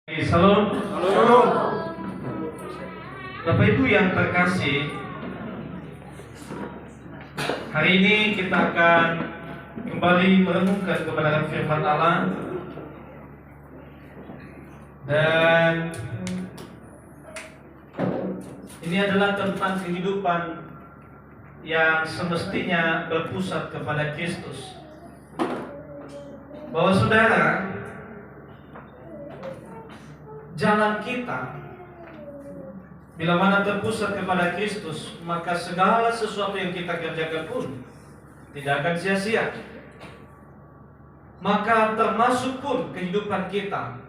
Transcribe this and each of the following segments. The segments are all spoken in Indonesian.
Salam. Bapak Ibu yang terkasih, hari ini kita akan kembali merenungkan kebenaran firman Allah, dan ini adalah tentang kehidupan yang semestinya berpusat kepada Kristus. Bahwa saudara, jalan kita bila mana terpusat kepada Kristus, maka segala sesuatu yang kita kerjakan pun tidak akan sia-sia. Maka termasuk pun kehidupan kita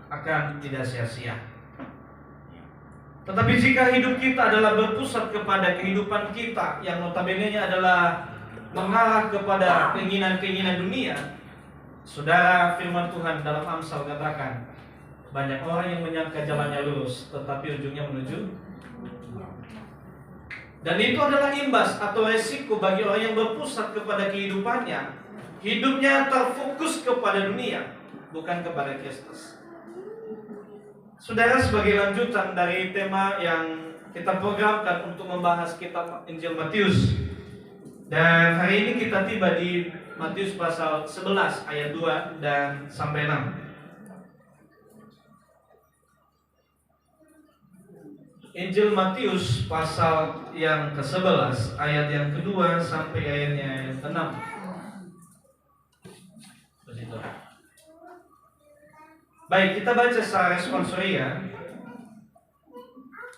akan tidak sia-sia. Tetapi jika hidup kita adalah berpusat kepada kehidupan kita yang notabene-nya adalah mengarah kepada keinginan-keinginan dunia, saudara, firman Tuhan dalam Amsal katakan, banyak orang yang menyangka jalannya lurus, tetapi ujungnya menuju. Dan itu adalah imbas atau resiko bagi orang yang berpusat kepada kehidupannya. Hidupnya terfokus kepada dunia, bukan kepada Kristus. Saudara, sebagai lanjutan dari tema yang kita programkan untuk membahas kitab Injil Matius, dan hari ini kita tiba di Matius pasal 11 ayat 2 dan sampai 6. Injil Matius pasal yang ke-11 ayat yang kedua sampai ayatnya yang ke-6. Begitu. Baik, kita baca secara responsoria.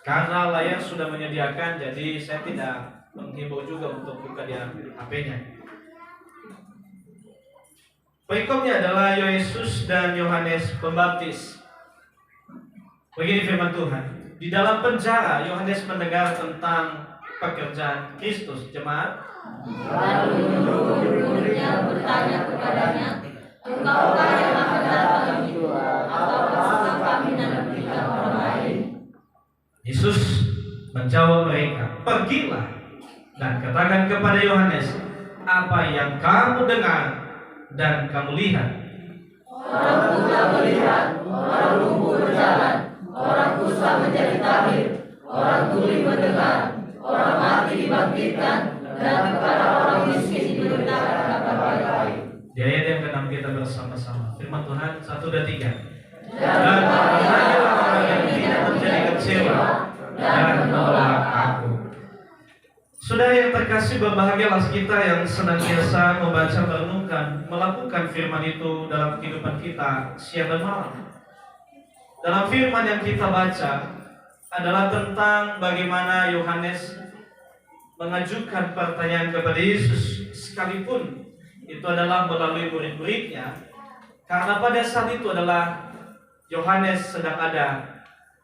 Karena layar sudah menyediakan, jadi saya tidak menghimbau juga untuk buka di HP-nya. Perikomnya adalah Yesus dan Yohanes Pembaptis. Begini firman Tuhan. Di dalam penjara, Yohanes mendengar tentang pekerjaan Kristus. Jemaat. Lalu murid-muridnya bertanya kepadanya, "Engkaukah yang akan datang itu, ataukah kami menantikan orang lain?" Yesus menjawab mereka, "Pergilah dan katakan kepada Yohanes apa yang kamu dengar dan kamu lihat. Orang buta melihat, orang lumpuh berjalan, orang kusta menjadi tahir, orang tuli mendengar, orang mati dibangkitkan, dan kepada orang miskin diberitakan kabar baik." Di ayat yang ke-6 kita bersama-sama. Firman Tuhan 1 dan 3. Dan Berbahagialah orang yang tidak menjadi kecewa dan menolak aku. Saudara yang terkasih, berbahagialah kita yang senantiasa membaca, merenungkan, melakukan firman itu dalam kehidupan kita siang dan malam. Dalam firman yang kita baca adalah tentang bagaimana Yohanes mengajukan pertanyaan kepada Yesus, sekalipun itu adalah melalui murid-muridnya, karena pada saat itu adalah Yohanes sedang ada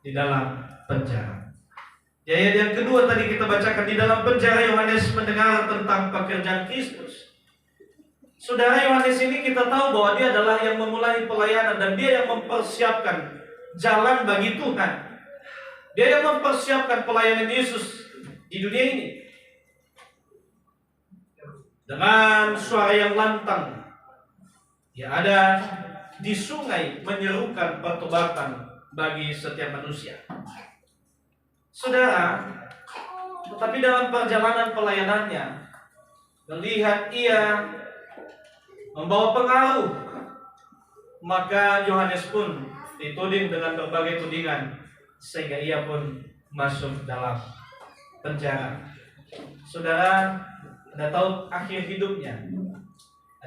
di dalam penjara. Di ayat yang kedua tadi kita bacakan, di dalam penjara Yohanes mendengar tentang pekerjaan Kristus. Saudara, Yohanes ini kita tahu bahwa dia adalah yang memulai pelayanan dan dia yang mempersiapkan jalan bagi Tuhan. Dia yang mempersiapkan pelayanan Yesus di dunia ini. Dengan suara yang lantang, dia ada di sungai menyerukan pertobatan bagi setiap manusia. Saudara, tetapi dalam perjalanan pelayanannya, melihat ia membawa pengaruh, maka Yohanes pun dituding dengan berbagai tudingan, sehingga ia pun masuk dalam penjara. Saudara, Anda tahu akhir hidupnya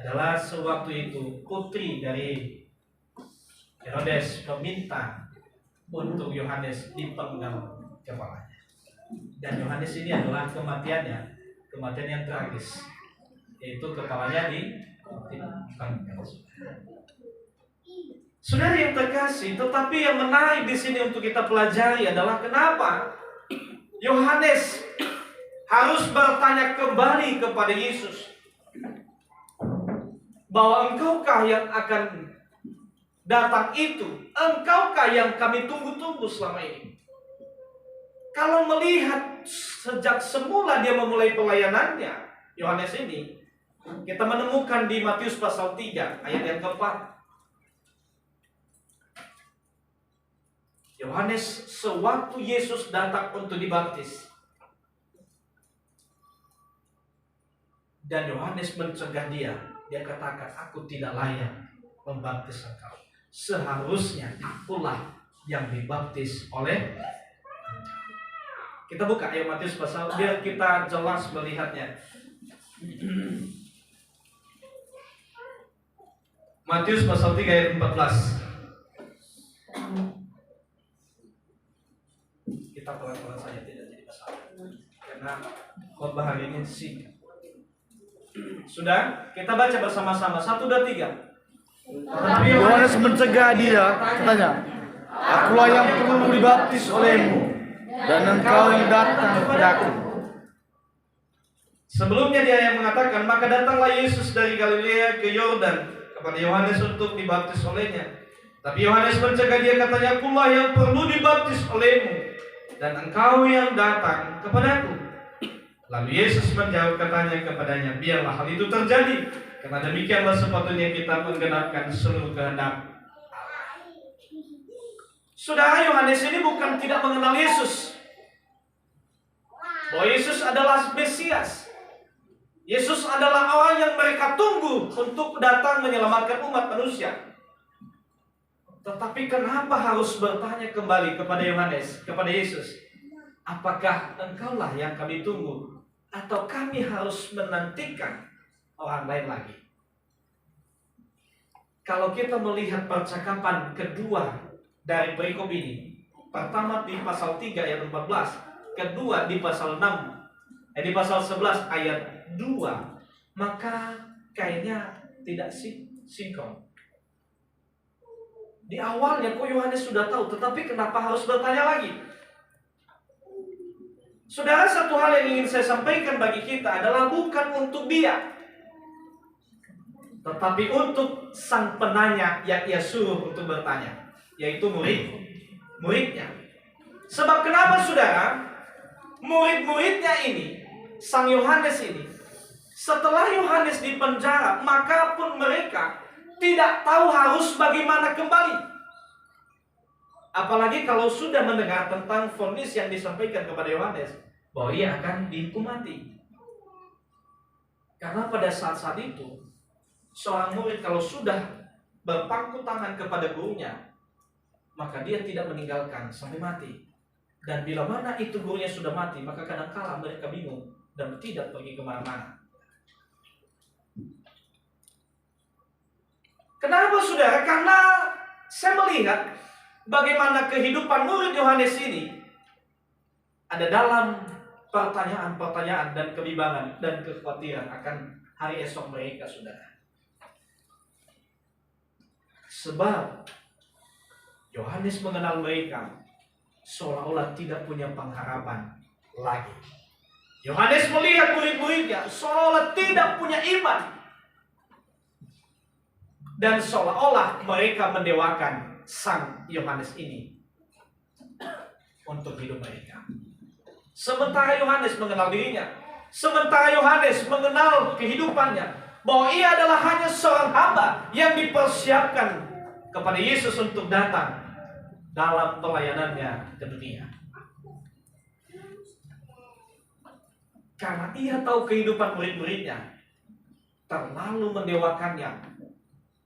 adalah sewaktu itu putri dari Herodes meminta untuk Yohanes dipenggal kepalanya. Dan Yohanes ini adalah kematian yang tragis, yaitu kepalanya dipenggal. Saudara yang terkasih, tetapi yang menarik di sini untuk kita pelajari adalah kenapa Yohanes harus bertanya kembali kepada Yesus bahwa engkaukah yang akan datang itu, engkaukah yang kami tunggu-tunggu selama ini. Kalau melihat sejak semula dia memulai pelayanannya, Yohanes ini, kita menemukan di Matius pasal 3 ayat yang keempat. Yohanes sewaktu Yesus datang untuk dibaptis, dan Yohanes mencegah dia katakan, aku tidak layak membaptis engkau. Seharusnya akulah yang dibaptis oleh. Kita buka ayat Matius pasal, biar kita jelas melihatnya. Matius pasal 3 ayat 14. Kita pelan-pelan saja, tidak jadi masalah, karena khotbah hari ini singkat. Sudah, kita baca bersama-sama. 1, 2, 3. Tetapi Yohanes mencegah dia, katanya, akulah yang perlu dibaptis olehmu, dan engkau yang datang kepadaku. Sebelumnya dia yang mengatakan, maka datanglah Yesus dari Galilea ke Yordan kepada Yohanes untuk dibaptis olehnya. Tapi Yohanes mencegah dia, katanya, akulah yang perlu dibaptis olehmu, dan engkau yang datang kepadaku. Lalu Yesus menjawab, katanya kepadanya, biarlah hal itu terjadi, karena demikianlah sepatutnya kita menggenapkan seluruh kehendak Allah. Saudara, Yohanes ini bukan tidak mengenal Yesus, bahwa Yesus adalah Mesias. Yesus adalah orang yang mereka tunggu untuk datang menyelamatkan umat manusia. Tetapi kenapa harus bertanya kembali kepada Yohanes, kepada Yesus, apakah engkaulah yang kami tunggu, atau kami harus menantikan orang lain lagi? Kalau kita melihat percakapan kedua dari perikop ini, pertama di pasal 3 ayat 14, kedua di pasal 6, di pasal 11 ayat 2, maka kayaknya tidak sinkron. Di awalnya kok Yohanes sudah tahu, tetapi kenapa harus bertanya lagi? Saudara, satu hal yang ingin saya sampaikan bagi kita adalah bukan untuk dia, tetapi untuk sang penanya yang ia suruh untuk bertanya, yaitu muridnya. Sebab kenapa saudara? Murid-muridnya ini, sang Yohanes ini, setelah Yohanes dipenjara, maka pun mereka tidak tahu harus bagaimana kembali. Apalagi kalau sudah mendengar tentang vonis yang disampaikan kepada Yohanes, bahwa ia akan dihukum mati. Karena pada saat-saat itu, seorang murid kalau sudah berpangku tangan kepada gurunya, maka dia tidak meninggalkan sampai mati. Dan bila mana itu gurunya sudah mati, maka kadang-kala mereka bingung dan tidak pergi kemana-mana. Kenapa saudara? Karena saya melihat bagaimana kehidupan murid Yohanes ini ada dalam pertanyaan-pertanyaan dan kebimbangan dan kekhawatiran akan hari esok mereka, saudara. Sebab Yohanes mengenal mereka seolah-olah tidak punya pengharapan lagi. Yohanes melihat murid-muridnya seolah-olah tidak punya iman, dan seolah-olah mereka mendewakan sang Yohanes ini untuk hidup mereka. Sementara Yohanes mengenal dirinya, sementara Yohanes mengenal kehidupannya, bahwa ia adalah hanya seorang hamba yang dipersiapkan kepada Yesus untuk datang dalam pelayanannya ke dunia. Karena ia tahu kehidupan murid-muridnya terlalu mendewakannya,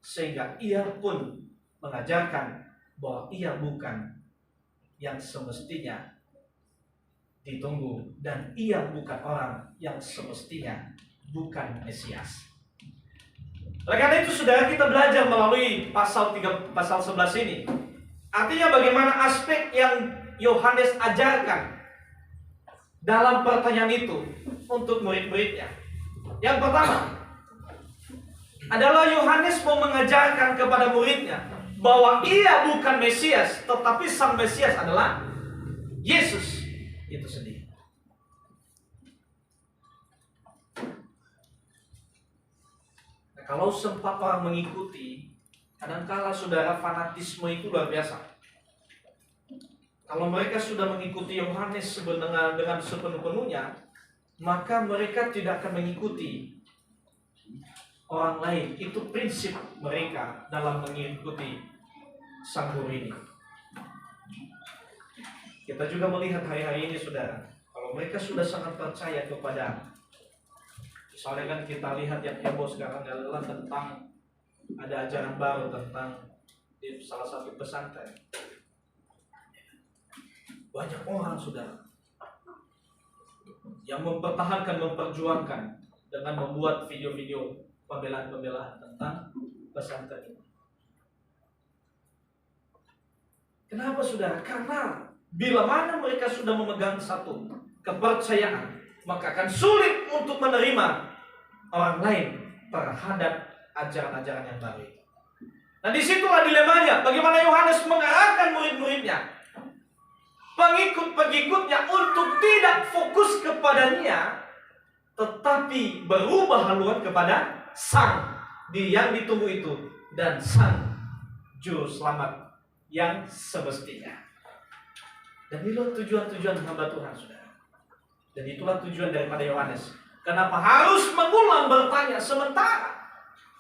sehingga ia pun mengajarkan bahwa ia bukan yang semestinya ditunggu, dan ia bukan orang yang semestinya bukan Mesias. Oleh karena itu, saudara, kita belajar melalui pasal 11 ini. Artinya bagaimana aspek yang Yohanes ajarkan dalam pertanyaan itu untuk murid-muridnya. Yang pertama adalah Yohanes mau mengajarkan kepada muridnya bahwa ia bukan Mesias, tetapi sang Mesias adalah Yesus itu sendiri. Nah, kalau sempat orang mengikuti, kadangkala saudara, fanatisme itu luar biasa. Kalau mereka sudah mengikuti Yohanes sebenarnya dengan sepenuh-penuhnya, maka mereka tidak akan mengikuti orang lain. Itu prinsip mereka dalam mengikuti sang guru ini. Kita juga melihat hari-hari ini saudara, kalau mereka sudah sangat percaya kepada, misalnya kan kita lihat yang heboh sekarang adalah tentang ada ajaran baru tentang di salah satu pesantren. Banyak orang saudara yang mempertahankan, memperjuangkan dengan membuat video-video pembelaan-pembelaan tentang pesantren ini. Kenapa saudara? Karena bila mana mereka sudah memegang satu kepercayaan, maka akan sulit untuk menerima orang lain terhadap ajaran-ajaran yang baru. Nah, disitulah dilemanya. Bagaimana Yohanes mengarahkan murid-muridnya, pengikut-pengikutnya untuk tidak fokus kepadanya, tetapi berubah haluan kepada Sang yang ditunggu itu dan Sang Juru Selamat yang semestinya. Dan itulah tujuan-tujuan hamba Tuhan, saudara. Dan itulah tujuan daripada Yohanes. Kenapa harus mengulang bertanya sementara?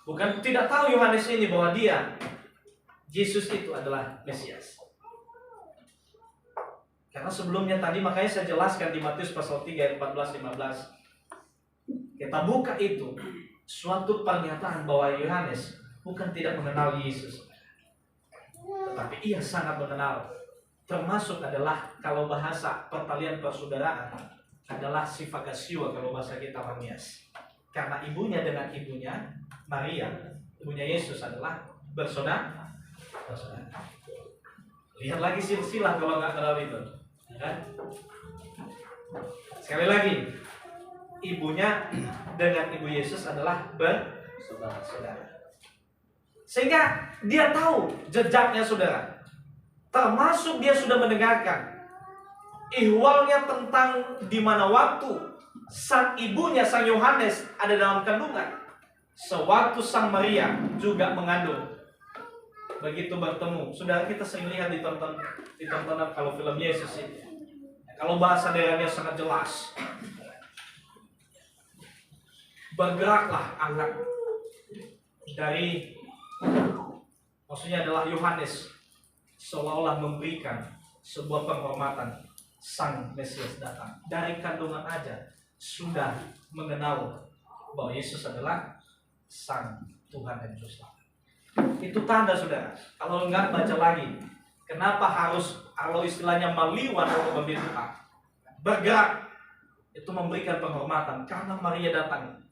Bukan tidak tahu Yohanes ini bahwa dia, Yesus itu adalah Mesias. Karena sebelumnya tadi makanya saya jelaskan di Matius pasal 3 ayat 14-15. Kita buka itu suatu pernyataan bahwa Yohanes bukan tidak mengenal Yesus, tetapi ia sangat mengenal. Termasuk adalah kalau bahasa pertalian persaudaraan adalah sifagasio kalau bahasa kita Marnias. Karena ibunya dengan ibunya Maria, ibunya Yesus adalah bersaudara. Lihat lagi silsilah kalau nggak kenal itu, ya kan? Sekali lagi, ibunya dengan ibu Yesus adalah bersaudara. Sehingga dia tahu jejaknya saudara. Termasuk dia sudah mendengarkan ihwalnya tentang di mana waktu sang ibunya, sang Yohanes ada dalam kandungan, sewaktu sang Maria juga mengandung. Begitu bertemu, saudara, kita sering lihat di tontonan kalau film Yesus itu. Kalau bahasa daerahnya sangat jelas. Bergeraklah anak dari, maksudnya adalah Yohanes, seolah-olah memberikan sebuah penghormatan Sang Mesias datang. Dari kandungan aja sudah mengenal bahwa Yesus adalah Sang Tuhan dan Juru Selamat. Itu tanda saudara. Kalau enggak baca lagi, kenapa harus, kalau istilahnya maliwan atau berdoa, bergerak, itu memberikan penghormatan karena Maria datang.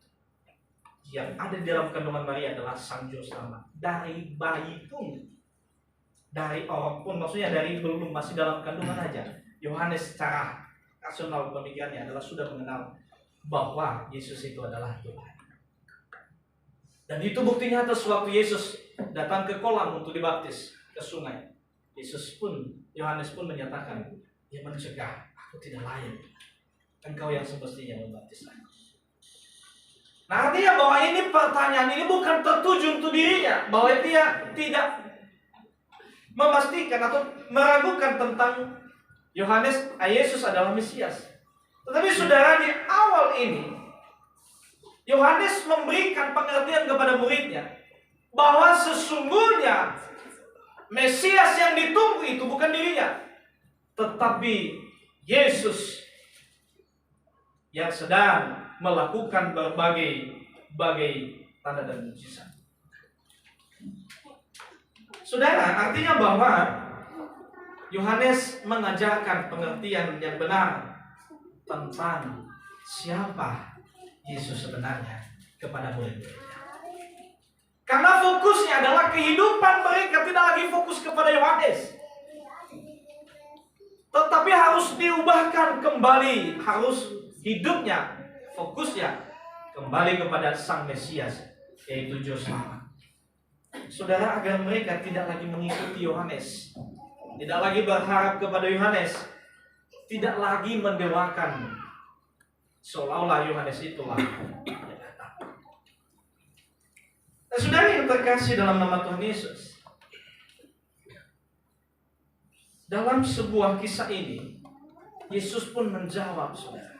Yang ada di dalam kandungan Maria adalah Sang Juru Selamat. Dari bayi pun, dari orang pun, maksudnya dari belum masih dalam kandungan aja, Yohanes secara rasional pemikirannya adalah sudah mengenal bahwa Yesus itu adalah Tuhan. Dan itu bukti nyata sewaktu Yesus datang ke kolam untuk dibaptis, ke sungai. Yohanes pun menyatakan, dia mencegah, aku tidak layak, engkau yang semestinya membaptis aku. Nah, artinya bahwa ini pertanyaan ini bukan tertuju untuk dirinya, bahwa dia tidak memastikan atau meragukan tentang Yesus adalah Mesias. Tetapi saudara, di awal ini Yohanes memberikan pengertian kepada muridnya bahwa sesungguhnya Mesias yang ditunggu itu bukan dirinya, tetapi Yesus yang sedang melakukan berbagai tanda dan mukjizat. Saudara, artinya bahwa Yohanes mengajarkan pengertian yang benar tentang siapa Yesus sebenarnya kepada murid-muridnya. Karena fokusnya adalah kehidupan mereka, tidak lagi fokus kepada Yohanes, tetapi harus diubahkan kembali, harus hidupnya, fokusnya kembali kepada Sang Mesias, yaitu Juru Selamat. Saudara, agar mereka tidak lagi mengikuti Yohanes, tidak lagi berharap kepada Yohanes, tidak lagi mendewakan, seolah-olah Yohanes itulah yang datang. Nah, saudara yang terkasih dalam nama Tuhan Yesus, dalam sebuah kisah ini, Yesus pun menjawab, saudara.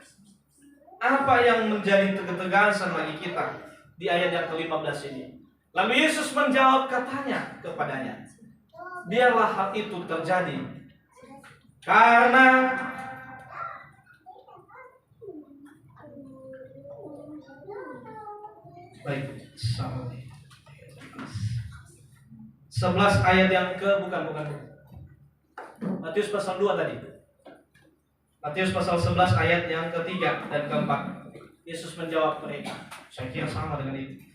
Apa yang menjadi ketegasan bagi kita di ayat yang ke-15 ini? Lalu Yesus menjawab katanya kepadanya, biarlah hal itu terjadi Karena baik, 11 ayat yang bukan. Matius pasal 2 tadi. Matius pasal 11 ayat yang ketiga dan keempat. Yesus menjawab mereka. Saya kira sama dengan itu.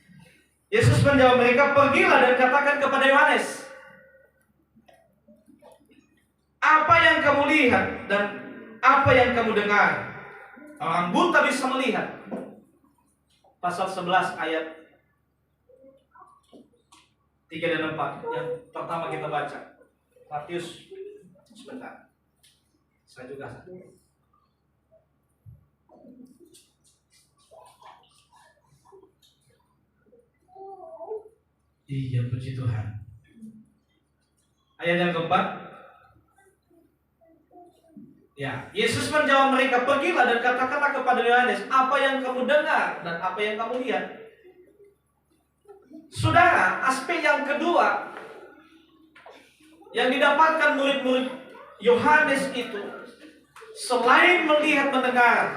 Yesus menjawab mereka, pergilah dan katakan kepada Yohanes, apa yang kamu lihat dan apa yang kamu dengar. Orang buta bisa melihat. Pasal 11 ayat 3 dan 4 yang pertama kita baca. Matius, sebentar. Saya juga. Iya, puji Tuhan. Ayat yang keempat. Ya, Yesus menjawab mereka, pergilah dan katakanlah kepada Yohanes apa yang kamu dengar dan apa yang kamu lihat. Saudara, aspek yang kedua yang didapatkan murid-murid Yohanes itu, selain melihat mendengar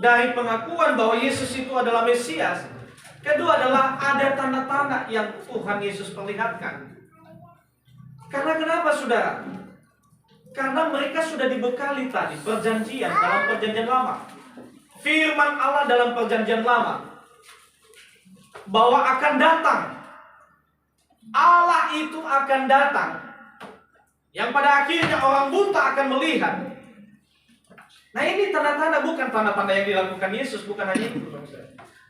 dari pengakuan bahwa Yesus itu adalah Mesias, kedua adalah ada tanda-tanda yang Tuhan Yesus perlihatkan. Karena kenapa, saudara? Karena mereka sudah dibekali tadi perjanjian dalam perjanjian lama. Firman Allah dalam perjanjian lama bahwa akan datang. Allah itu akan datang. Yang pada akhirnya orang buta akan melihat. Nah, ini tanda-tanda, bukan tanda-tanda yang dilakukan Yesus, bukan hanya itu.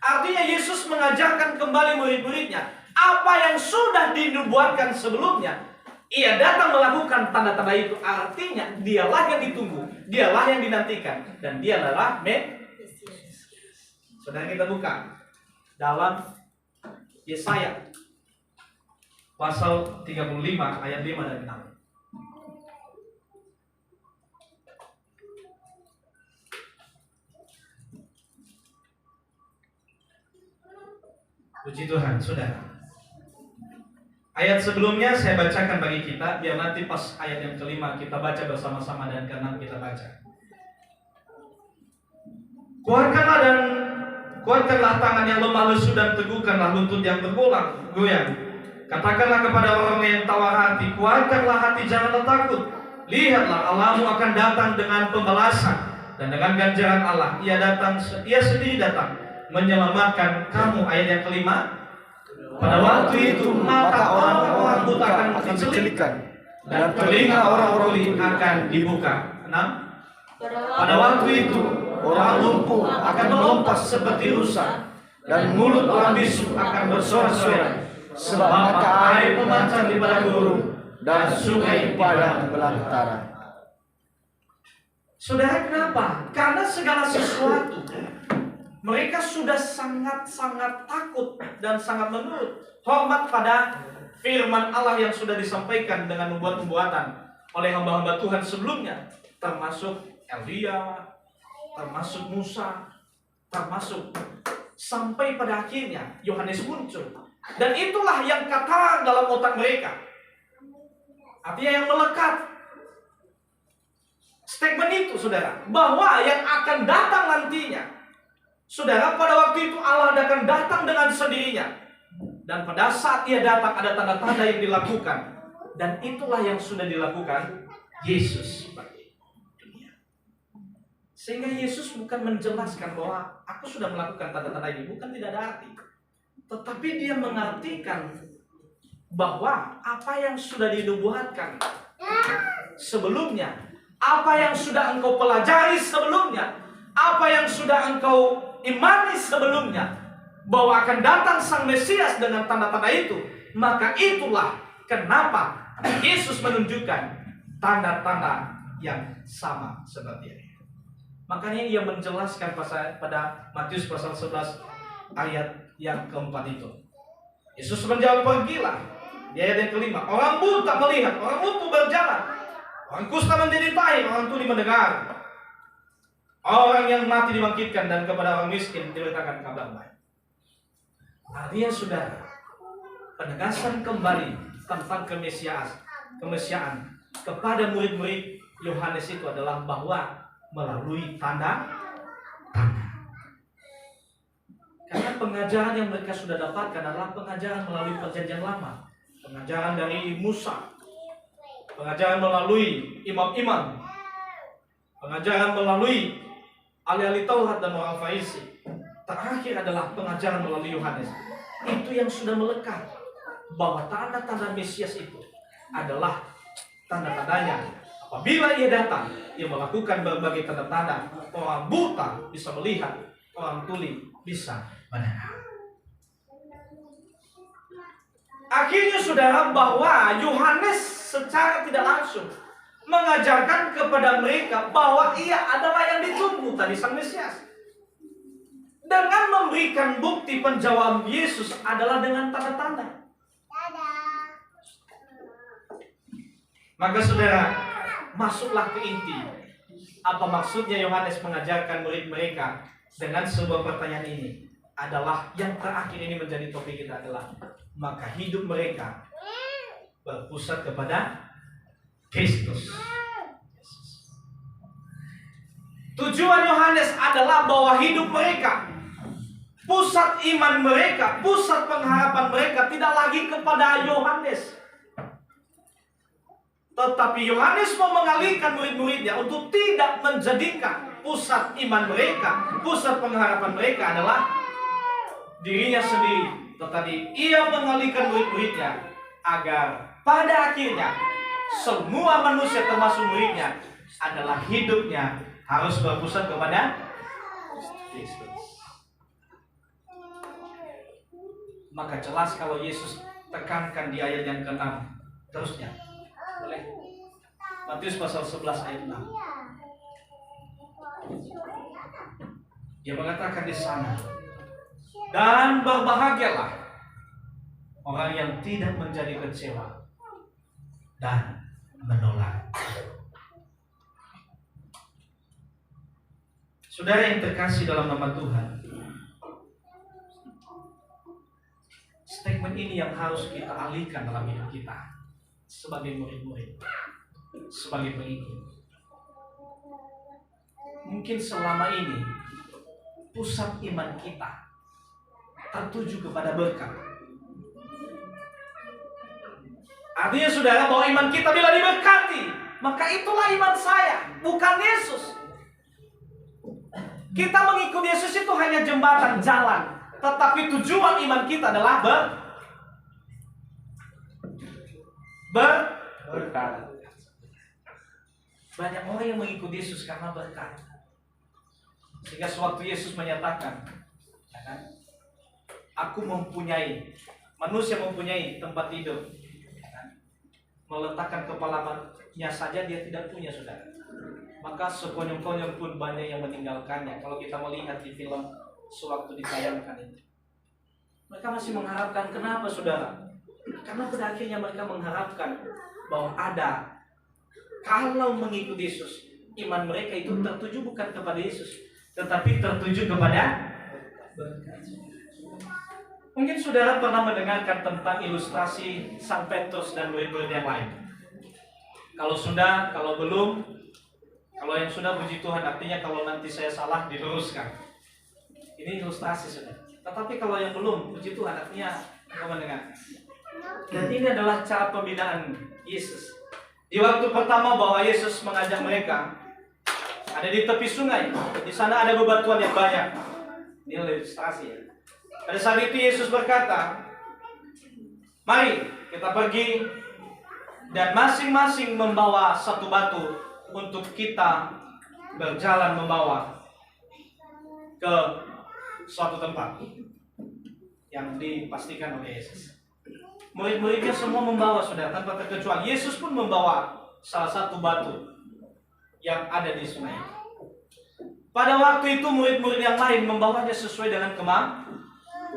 Artinya Yesus mengajarkan kembali murid-muridnya apa yang sudah dinubuatkan sebelumnya. Ia datang melakukan tanda-tanda itu. Artinya dialah yang ditunggu, dialah yang dinantikan, dan dia adalah Mesias. Saudara, kita buka dalam Yesaya pasal 35 ayat 5 dan 6. Puji Tuhan, saudara. Ayat sebelumnya saya bacakan bagi kita, biar nanti pas ayat yang kelima kita baca bersama-sama dan keenam kita baca. Kuatkanlah tangan yang lemah lesu dan teguhkanlah lutut yang goyang. Katakanlah kepada orang yang tawar hati, kuatkanlah hati, janganlah takut. Lihatlah, Allahmu akan datang dengan pembalasan dan dengan ganjaran Allah. Ia sendiri datang menyelamatkan kamu. Ayat yang kelima. Pada waktu itu mata orang-orang buta akan dicelikan dan telinga orang-orang tuli akan dibuka. 6. Pada waktu itu orang lumpuh akan melompat seperti rusa dan mulut orang bisu akan bersorak-sorai, sebab mata air memancar di padang gurun dan sungai padang belantara. Saudara, kenapa? Karena segala sesuatu mereka sudah sangat-sangat takut dan sangat menurut hormat pada firman Allah yang sudah disampaikan dengan nubuat-nubuatan oleh hamba-hamba Tuhan sebelumnya, termasuk Elia, termasuk Musa, termasuk sampai pada akhirnya Yohanes muncul. Dan itulah yang kata dalam otak mereka. Artinya yang melekat. Statement itu, saudara, bahwa yang akan datang nantinya, saudara, pada waktu itu Allah akan datang dengan sendirinya. Dan pada saat ia datang ada tanda-tanda yang dilakukan. Dan itulah yang sudah dilakukan Yesus bagi dunia. Sehingga Yesus bukan menjelaskan bahwa aku sudah melakukan tanda-tanda ini. Bukan, tidak ada arti. Tetapi dia mengartikan bahwa apa yang sudah dinubuatkan sebelumnya, apa yang sudah engkau pelajari sebelumnya, apa yang sudah engkau imani sebelumnya, bahwa akan datang Sang Mesias dengan tanda-tanda itu, maka itulah kenapa Yesus menunjukkan tanda-tanda yang sama seperti ini. Makanya ia menjelaskan pada Matius pasal 11 ayat yang keempat itu. Yesus menjawab, pergilah. Di ayat yang kelima, orang buta melihat, orang lumpuh berjalan, orang kusta menjadi tahir, orang tuli mendengar, orang yang mati dibangkitkan, dan kepada orang miskin diberitakan kabar baik. Artinya, saudara, penegasan kembali tentang kemesiaan kepada murid-murid Yohanes itu adalah bahwa melalui tanda. Karena pengajaran yang mereka sudah dapatkan adalah pengajaran melalui perjanjian lama. Pengajaran dari Musa. Pengajaran melalui imam-imam. Pengajaran melalui ahli-ahli Taurat dan orang Farisi. Terakhir adalah pengajaran melalui Yohanes. Itu yang sudah melekat. Bahwa tanda-tanda Mesias itu adalah tanda-tandanya. Apabila ia datang, ia melakukan berbagai tanda-tanda. Orang buta bisa melihat, orang tuli bisa mendengar. Akhirnya saudara, bahwa Yohanes secara tidak langsung mengajarkan kepada mereka bahwa ia adalah yang ditunggu tadi, Sang Mesias. Dengan memberikan bukti penjawaban Yesus adalah dengan tanda-tanda. Maka saudara, masuklah ke inti. Apa maksudnya Yohanes mengajarkan murid mereka dengan sebuah pertanyaan ini? Adalah yang terakhir ini menjadi topik kita adalah, maka hidup mereka berpusat kepada Kristus. Tujuan Yohanes adalah bahwa hidup mereka, pusat iman mereka, pusat pengharapan mereka tidak lagi kepada Yohanes. Tetapi Yohanes mau mengalihkan murid-muridnya untuk tidak menjadikan pusat iman mereka, pusat pengharapan mereka adalah dirinya sendiri. Tetapi ia mengalihkan murid-muridnya agar pada akhirnya semua manusia termasuk muridnya adalah hidupnya harus berpusat kepada Kristus. Maka jelas kalau Yesus tekankan di ayat yang ke-6 terusnya. Boleh? Matius pasal 11 ayat 6. Dia mengatakan di sana, dan berbahagialah orang yang tidak menjadi kecewa dan menolak. Saudara yang terkasih dalam nama Tuhan, statement ini yang harus kita alihkan dalam hidup kita sebagai murid-murid, sebagai pengikut. Mungkin selama ini pusat iman kita tertuju kepada berkat. Artinya saudara, bahwa iman kita bila diberkati, maka itulah iman saya, bukan Yesus. Kita mengikut Yesus itu hanya jembatan jalan, tetapi tujuan iman kita adalah berkat. Banyak orang yang mengikut Yesus karena berkat. Sehingga sewaktu Yesus menyatakan, ya kan, aku manusia mempunyai tempat tidur, ya kan, meletakkan kepalanya saja dia tidak punya, saudara. Maka sekonyong-konyong pun banyak yang meninggalkannya. Kalau kita melihat di film sewaktu ditayangkan itu, mereka masih mengharapkan. Kenapa, saudara? Karena pada akhirnya mereka mengharapkan bahwa ada, kalau mengikuti Yesus, iman mereka itu tertuju bukan kepada Yesus, tetapi tertuju kepada berkat. Mungkin saudara pernah mendengarkan tentang ilustrasi Sang Petrus dan murid-murid yang lain. Kalau sudah, kalau belum, kalau yang sudah, puji Tuhan, artinya kalau nanti saya salah diluruskan. Ini ilustrasi saudara. Tetapi kalau yang belum, puji Tuhan, artinya engkau mendengar. Dan ini adalah cara pembinaan Yesus. Di waktu pertama bahwa Yesus mengajak mereka, ada di tepi sungai, di sana ada bebatuan yang banyak. Ini ilustrasi ya. Pada saat itu Yesus berkata, mari kita pergi dan masing-masing membawa satu batu untuk kita berjalan membawa ke suatu tempat yang dipastikan oleh Yesus. Murid-muridnya semua membawa, saudara, tanpa terkecuali. Yesus pun membawa salah satu batu yang ada di sungai. Pada waktu itu murid-murid yang lain membawanya sesuai dengan kemampuan.